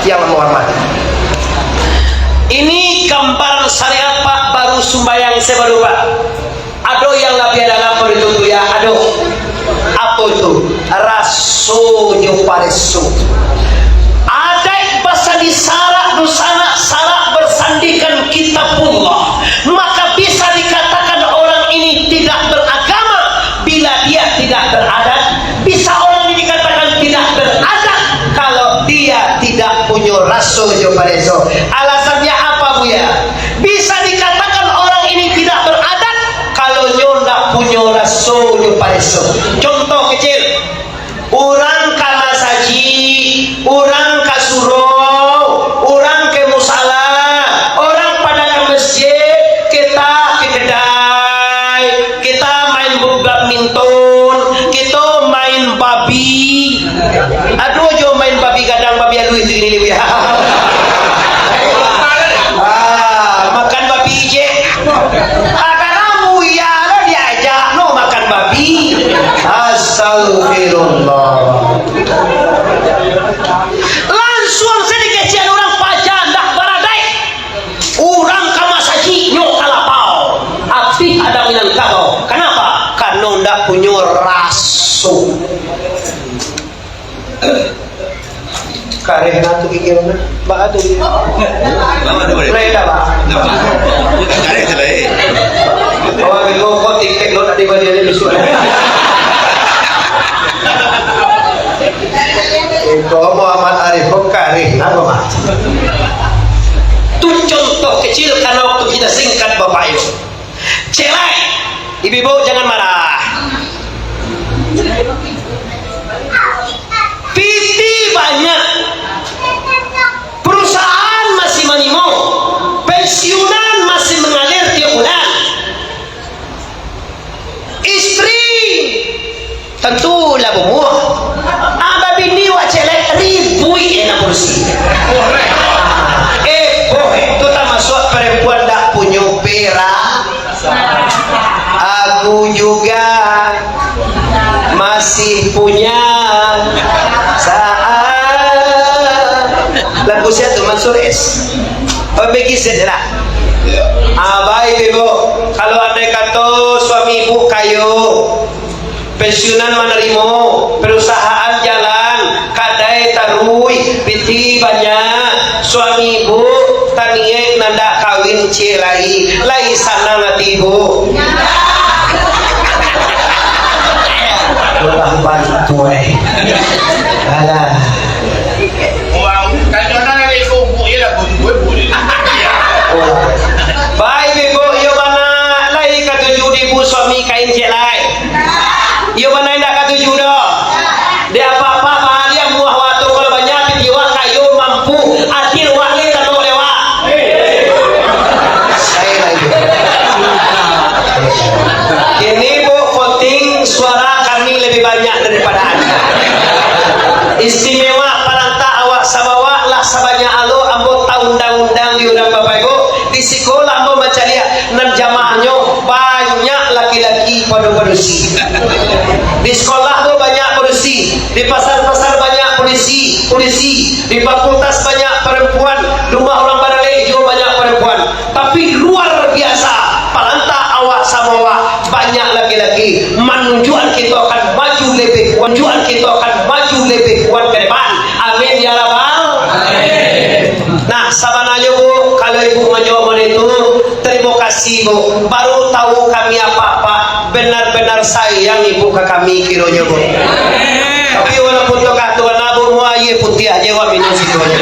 yang menghormati. Ini gambaran syariat Pak, baru sumbayang saya baru Pak. Ado yang lebih dalam itu ya, ado. Apa itu? Rasulnya paresu. Ada bahasa di sarak dosana sarak bersandikan kitabullah, maka bisa dikatakan orang ini tidak beragama bila dia tidak beradat. Bisa orang ini dikatakan tidak beradat kalau dia tidak punya rasulnya paresu. Alasannya apa Bu ya? Bisa dikatakan orang ini tidak beradat kalau nyonya punya rasulnya paresu. Contoh kecil, orang ke masaji, orang ke surau, orang ke musala, orang pada ke masjid, kita ke kedai, kita main badminton, kita main babi. Aduh jo main babi kadang babi aduh itu ini ya. Makan babi je. Kamu ya lo diajak no makan babi. Astagfirullah. Langsung sedikit cian orang pajan dah baradai. Orang kamasaji nyok kalapau. Api ada minang kau. Kenapa? Karena ndak punya rasul. Karena tu kikirna, ba tu. Reda ba. Karena tu leh. Oh, kalau kau tikek lo tadi bagi dia lusuh. Kau Muhammad Arif karih, apa mak? Itu contoh kecil karena waktu kita singkat Bapak Ibu. Celai, ibu-ibu jangan marah. Piti banyak, perusahaan masih menimo, pensiunan masih mengalir tiap bulan. Istri tentulah bumuh. Abah bini wa celek ribui enak kursi. Itu termasuk perempuan tak punya perak. Aku juga masih punya saat. Lagu saya tu Mansur S. Bagi saja. Baik ibu, kalau andai kata suami ibu kayu, pensiunan menerima, perusahaan jalan, kadai tarui, piti banyak, suami ibu taniek nanda kawin cilai, lai sana ngati ibu. Ulah bantu alah. Wow, kalau nak ikut bu ya lah bu. Baik ibu, yo mana lai ketujuh ibu suami kain celai. Yo mana ndak ketujuh dah. Dia apa-apa bahagia muah waktu kalau banyak jiwa kayu mampu adil wali tanpa lewat. Saya lagi. Ini bu voting suara kami lebih banyak daripada Anda. Istimewa paranta awak sabawa lah sabanya alo ambo undang-undang di undang Bapak Ibu. Di sekolah ambo baca lihat nan jamaahnya banyak laki-laki pada polisi. Di sekolah tuh banyak polisi, di pasar-pasar banyak polisi, di fakultas banyak perempuan, rumah orang barale juga banyak perempuan. Tapi luar biasa, paranta awak sabawa banyak laki-laki. Menunjukkan kita akan maju lebih kuat, menunjukkan kita akan maju lebih kuat ke depan. Amin ya rabbal alamin. Nah, sabananya bu, kalau ibu menjawab itu, terima kasih bu. Baru tahu kami apa-apa, benar-benar sayang ibu ke kami kiranya bu. Tapi walaupun toka tuan abu mua ye putih aja wa minum situ aja.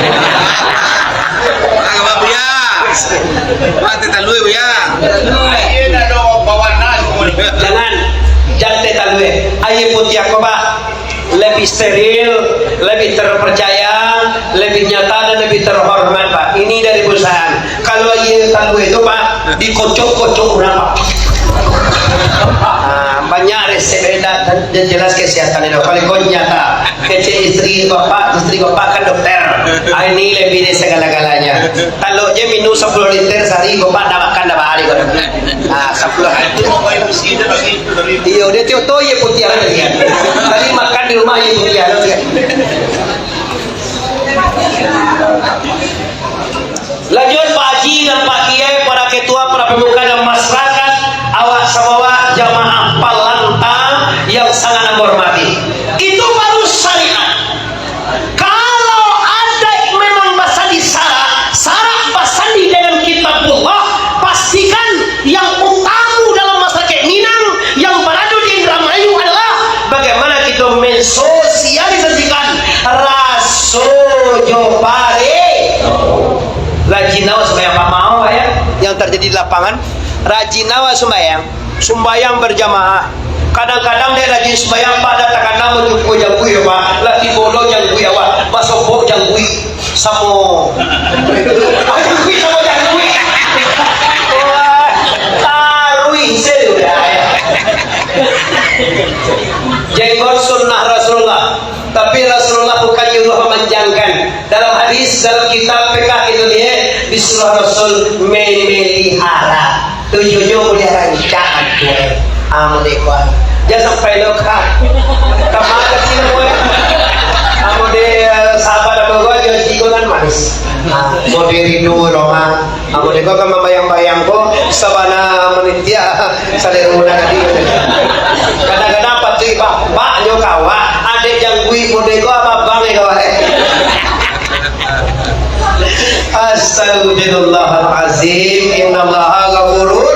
Agak apa ya? Mati talui ya. Ini dah dong bawana semua. Jangan tetalue. Aye putih aku pak. Lebih steril, lebih terpercaya, lebih nyata dan lebih terhormat pak. Ini dari perusahaan. Kalau aye talue itu pak dikocok-kocok orang pak. Banyak resep dan jelas kesehatan itu. Kalau kau nyata, kecil istri bapak kan dokter. Ini lebih dari segala-galanya. Kalau dia minum 10 liter sehari, bapak dah makan dah bahari. 10 hari. Iya, dia tu ye putih ada dia. Tadi makan di rumah ye putih ada dia. rajin nawa sembahyang pamau ya yang terjadi di lapangan, rajin nawa sembahyang berjamaah. Kadang-kadang dia rajin sembahyang pada takana menjumpo jangui ya Pak, lati bolo jangui ya Pak, masoko jangui samo jangui samo jangui wah tarui sudah ya. Jenggot sunnah Rasulullah, tapi Rasulullah bukan nyuruh memanjangkan. Dalam hadis, dalam kitab PK itu dia disuruh Rasul memelihara, tujuannya melihara jangan gue amalikuan jangan sampai lokal kemana sih gue kamu deh sahabat apa gue jual cigonan manis mau diri dulu Roma aku deh gue kan membayang-bayang kok sabana menitia saling mulai tadi kadang-kadang apa tuh pak nyokawa ada yang gue mau deh gue apa bang itu Astagfirullahalazim, innallaha ghafurur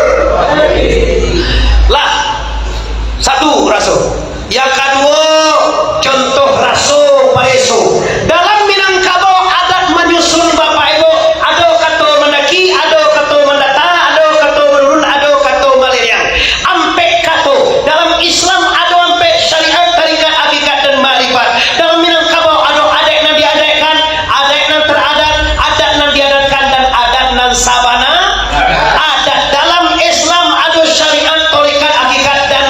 lah. Satu rasul. Yang kedua, contoh rasul pareso. Dalam Minangkabau adat menyusun bapak ibu, ada kata mendaki, ada kata mendata, ada kata menurun, ada kata maleriang. Ampe kata dalam Islam ada ampe syariat, tarikat, hakikat dan ma'rifat. Dalam Minangkabau ada adat yang diadakan, adat yang teradat, adat yang diadakan dan adat yang sabana. Adat dalam Islam ada syariat, tarikat, hakikat dan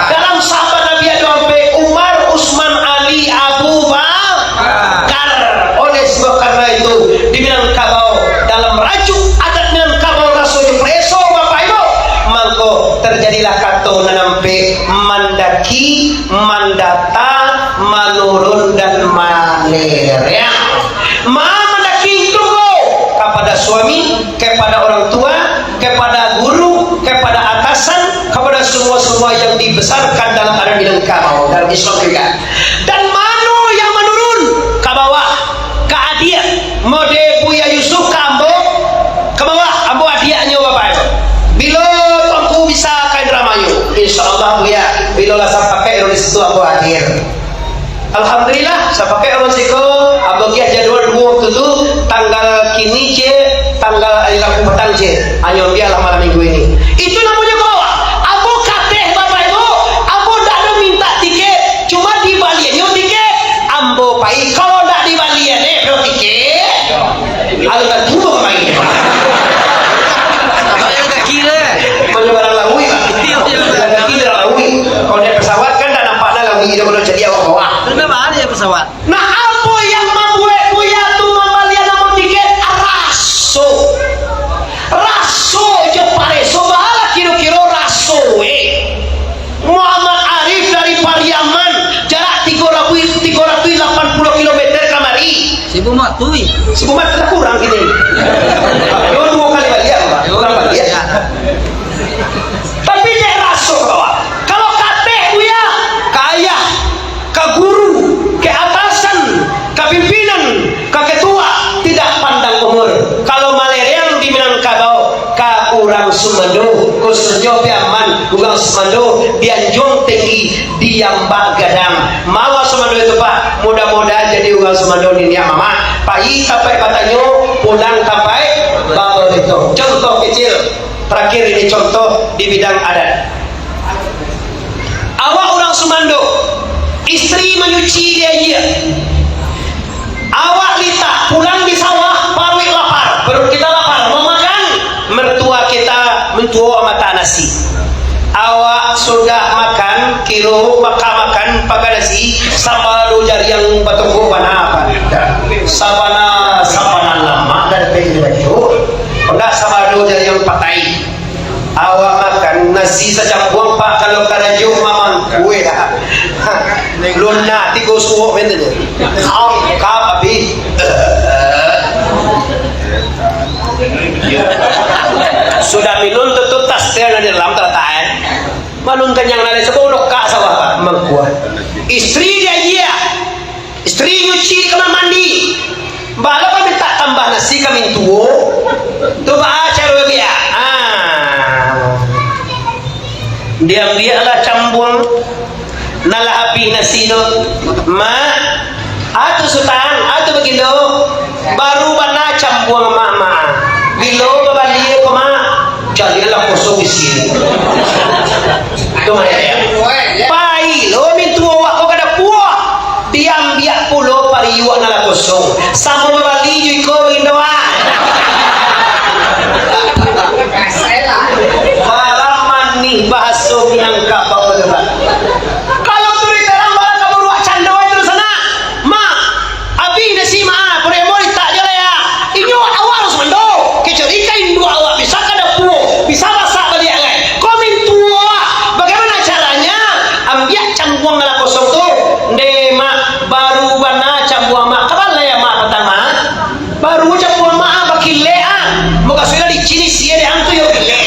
dalam sahabat Nabi ada sampai Umar, Utsman, Ali, Abu Bakar. Oleh sebab karena itu di Minangkabau dalam rajuk adat Minangkabau rasul preso bapak ibu mangko terjadilah kata nampe mandaki, mandata, manurun dan malerya. Mandaki itu kepada suami, kepada orang tua, kepada guru, kepada atasan, kepada semua yang dibesarkan dalam adat Minangkabau dalam Islam juga. Dan mano yang menurun ke bawah ke adia mode Buya Yusuf ke ambo ke bawah ambo adianya bapak ibu. Bila tuanku bisa kain ramayu insyaallah Buya bila lah saya pakai ironis itu ambo adir. Alhamdulillah saya pakai ironis itu ambo kia jadwal dua waktu itu tanggal kini c tanggal ayat petang c hanya dia lah malam minggu ini itu namanya bawah. Abu kateh bapak ibu Abu tak ada minta tiket cuma di baliannya tiket ambo pai kalau tak di baliannya bro tiket agak tubuh main tak kira kalau barang lawi tak kira lawi kalau dia pesawat kan tak nampaknya lawi dia kalau jadi awak bawah kenapa ada pesawat nah apa yang membuat Buya tu membalian nama tiket raso je pareso bahala kira-kira raso Muhammad Arif dari Pariaman jarak 380 km kamari Sibu mak tui sebuah kurang gini dua kali balian Pak kurang balian tapi dia raso kawan kalau kateh Buya ke ayah ke guru ke atasan ke pimpinan ke ketua tidak pandang umur. Kalau maleriang di Minangkabau ka urang Sumando khususnya Piaman urang Sumando dianjung tinggi diambak gadang mawa Sumando itu Pak mudah-mudahan jadi urang Sumando ini ya mama pai sampai katanya pulang sampai baru itu contoh kecil terakhir ini contoh di bidang adat awak orang Sumando istri menyuci dia awak lita pulang di sawah parwi lapar perut kita lapar mau makan mertua kita mentua mata nasi awak sudah makan kilo makan pakai nasi sama dojar yang batungku mana apa sabana lama dan pengen baju enggak sama dojar yang patai awak makan nasi saja buang Pak kalau karajo mamang kue dah luna tigo suwo mendenya kap abi sudah minum tutup tas teh di dalam terataan manun kenyang nade sepuluh kak sawah Pak mengkuat istri dia istri nyuci di kamar mandi bala kami tak tambah nasi kami tuwo tu Pak cewek dia dia lah cambung nalah api nasi no ma atu sultan atu begitu baru bana cambung sini. Itu mana ya? Pai lo mintu awak ko kada puah. Diam biak pulo pariwa nala kosong. Sama mabali ko indawa. Malaman nih bahasa minangka bawa debat. Kalau turi dalam barang kabur wak candoy terus sana. Ma, abi nasi ma, pure mo tak jala ya. Inyo awak harus mendo. Kecuali kain dua awak bisa kada puo, bisa masak balik agai. Komen tua, bagaimana caranya? Ambiak cambuang nala kosong tu. Nde ma baru bana cambuang ma. Kapan lah ya ma pertama? Baru cambuang ma bakile ah. Moga sudah dicini sia de antu yo kile.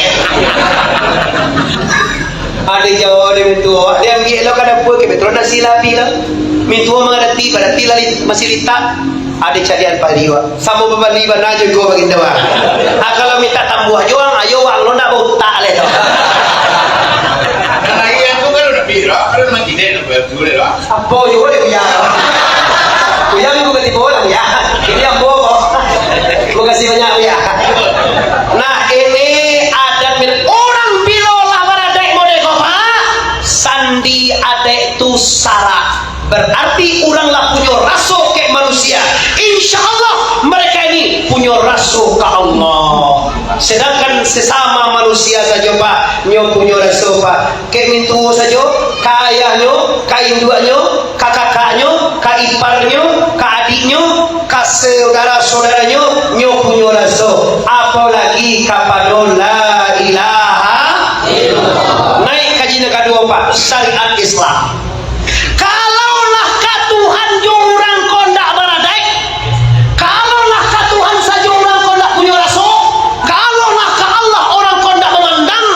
Ada jawab dia mintua dia ambil lo kada puas ke betul nasi lapi lah mintua mengerti pada tilali masih litak ada carian pariwa sama babali bana jo go baginda wa kalau minta tambuh juang ayo wang lo nak bau tak le to Karena iya aku kan udah biro, kan makin deh boleh lah. apa jo dia ya ya minggu ganti bola ya ini yang bobo terima kasih banyak ya nah ini ada orang bilola baradek modeko pak sandi adek tu sara berarti oranglah punya rasa ke manusia insya Allah mereka ini punya rasa ke Allah sedangkan sesama manusia saja pak nyo punya rasa pak ke mintu saja ke ayahnya ke induannya ke kakaknya ke iparnya ke adiknya ke saudara-saudaranya nyo punya rasa apalagi kepada la ilaha illallah naik kaji negara dua pak syariat Islam kalaulah ka Tuhan jurang kondak baradai kalaulah ka Tuhan saja orang kondak punya rasa kalaulah ka Allah orang kondak memandang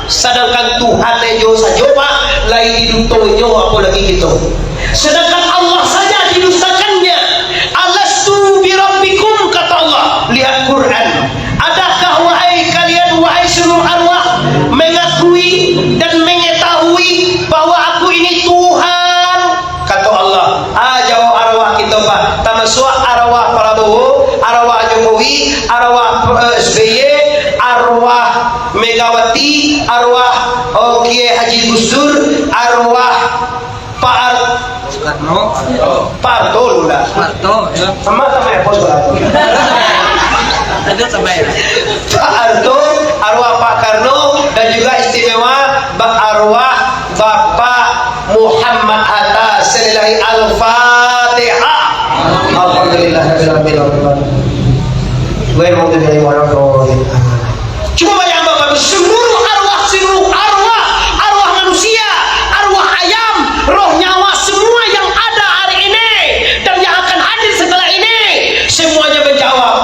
sedangkan Tuhan lejo saja pak lain didutonyo apalagi gitu sedangkan Allah saja didustakannya alastu birabbikum kata Allah lihat Quran adakah wahai kalian wahai seluruh arwah mengakui dan mengetahui bahwa aku ini Tuhan kata Allah jawab arwah kita pak termasuk arwah Prabowo arwah Jokowi arwah SBY arwah Megawati arwah Kiai Haji Gusdur arwah Pak Soekarno, Parto lah Soeharto, ya. sama ya bos Ada sampai. Pak Arto, arwah Pak Karno dan juga istimewa arwah Bapak Muhammad Hatta. Selillahi al-Fatihah. Alhamdulillahirabbil alamin. Wa alhamdulillahi wa rabbil. Cuma banyak Bapak seluruh arwah manusia, arwah ayam, roh nyawa semua yang ada hari ini dan yang akan hadir setelah ini semuanya menjawab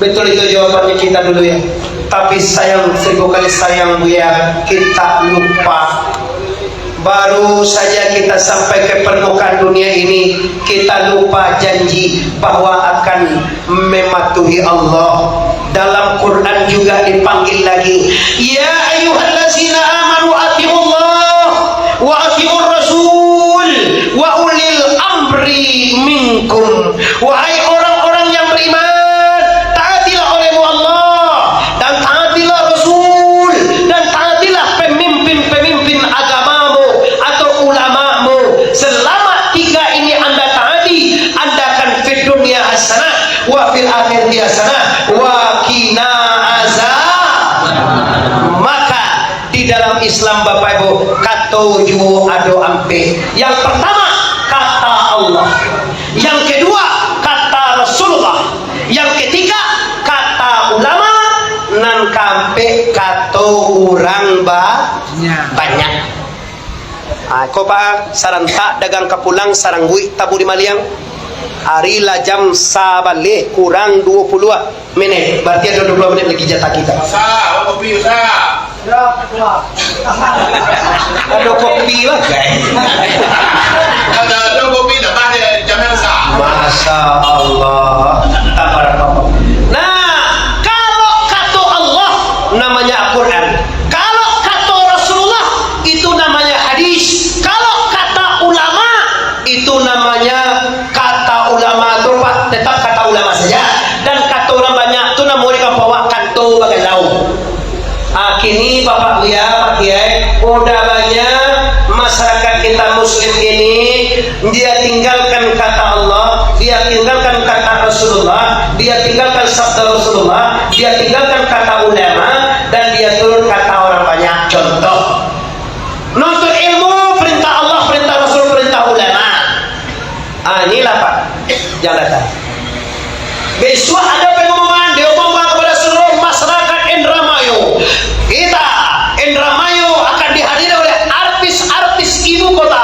betul itu jawabannya kita dulu ya tapi sayang 1000 kali sayang bu ya kita lupa baru saja kita sampai ke permukaan dunia ini kita lupa janji bahwa akan mematuhi Allah dalam Quran juga dipanggil lagi ya ayyuhallazina amanu atiullah wa atiur rasul wa ulil amri minkum wahai orang-orang yang beriman akhir biasana wa qina azab maka di dalam Islam Bapak Ibu katoju ado ampe yang pertama kata Allah yang kedua kata Rasulullah yang ketiga kata ulama nan kampe kato orang banyak kau pak sarang tak dagang kapulang sarang hui tabu di Maliang hari lah jam sabale kurang 20 menit berarti ada 20 menit lagi jatah kita Usaha, kopi usaha. ada kopi lah guys Ada kopi dapat dia jamnya usaha. Masya Allah tabarakallah. Nah kalau kata Allah namanya Al-Quran kalau kata Rasulullah ini Bapak Buya, Pak Kiai, udah banyak masyarakat kita Muslim ini dia tinggalkan kata Allah, dia tinggalkan kata Rasulullah, dia tinggalkan sabda Rasulullah, dia tinggalkan kata ulama, dan dia turun kata orang banyak. Contoh, nuntut ilmu, perintah Allah, perintah Rasul, perintah ulama. Inilah Pak yang datang. Besok ada pengumuman, diumumkan kepada seluruh masyarakat Indramayu. Kita Indramayu akan dihadiri oleh artis-artis ibu kota.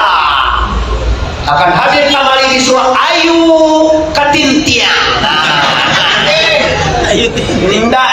Akan hadir kembali di surah Ayu Katintiang. Tidak